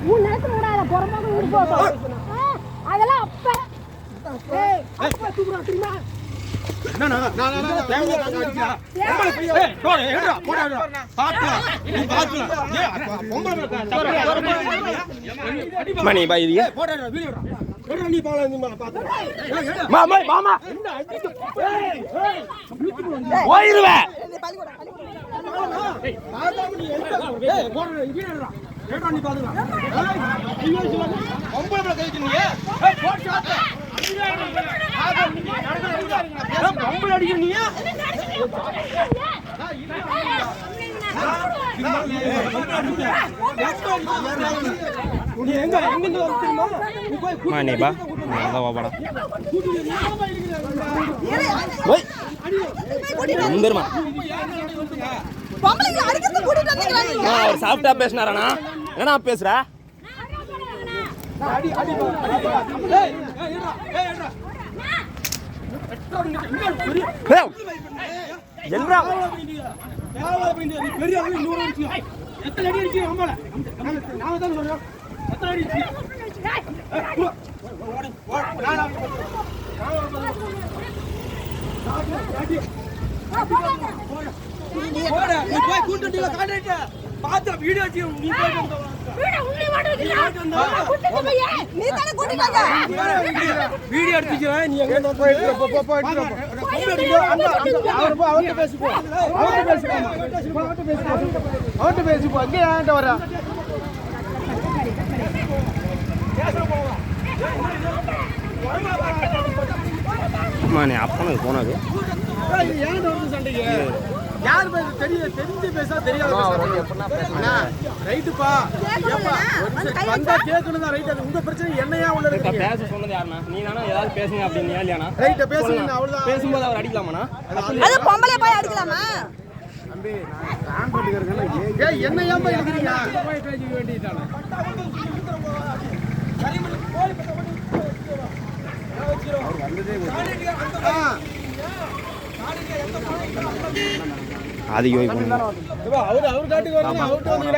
உன் நேரத்து மூடாத பொறம்போக்கு ஊர் போகும் அதெல்லாம் அப்ப ஏய் அப்ப தூக்குறா தெரியுமா என்னடா நான் தேவையா அடிச்சா ஏய் போடா ஏடா போடா பாத்து நீ பாத்து ஏய் பொம்பளை மணி பாய் இது போடா வீடியோடா ஏடா நீ பால நீ பாத்து மாமா மாமா என்ன அடிச்சு ஏய் ஏய் போயிருவே ஏய் பாத்தா நீ ஏய் போடா இங்கடா ஏடா நீ பாத்துடா ஐயோ சிவா பொம்பளை கைக்குறீங்க ஏய் போட் ஷாட் பொம்பளை அடிக்கிறீங்க நீ எங்க எங்க தெரியுமா நீ போய் மணி பா நான் வாடா ஓய் வந்துருமா பொம்பளைங்க அடிக்கிறது கூட்டிட்டு வந்தீங்களா நீங்க அவர் சாஃப்ட்டா பேசினாரானா என்னடா பேசுற அடி அடி ஏய் ஏய்டா ஏய்டா என்னடா நீ பெரிய ஆளு 100 அடிச்சு எத்தனை அடி அடிச்சு ஆமால நான் தான் சொல்றேன் எத்தனை அடி அடிச்சு ஓட நீ போய் கூட்டண்டில காட்டிட்ட பாத்து வீடியோ அடிச்சு நீ போய் வீடியோ உன்னை மாட்டீங்க கூட்டிட்டு போய் நீ தான கூட்டிட்டு வந்த வீடியோ எடுத்துக்கிறேன் நீ எங்க போயிட்டு அவர்ட்ட பேசிப்போ அவர்ட்ட பேசிப்போ அங்கே ஏன்ட்ட வர மணி அப்பனுக்கு போனது ஏன் வந்து சண்டைக்கு யார் தெரிஞ்சு பேசா தெரியாது ரைட்டுப்பா வந்தா கேட்கணும் தான் ரைட். அது உங்க பிரச்சனை என்னையா உள்ள இருக்கு பேச சொன்னது யாருண்ணா நீ தானே ஏதாவது பேசுங்க அப்படின்னு இல்லையாண்ணா ரைட் பேசுங்க அவ்வளவுதான். பேசும்போது அவர் அடிக்கலாமாண்ணா அது பொம்பளைய போய் அடிக்கலாமா தம்பி நான் பண்ணிக்கிறேன் ஏய் என்னையா போய் இருக்கீங்க போய் பேசிக்க வேண்டியதானே அதிகம் அவர் காட்டுக்கு வரணும் அவர்கிட்ட வந்து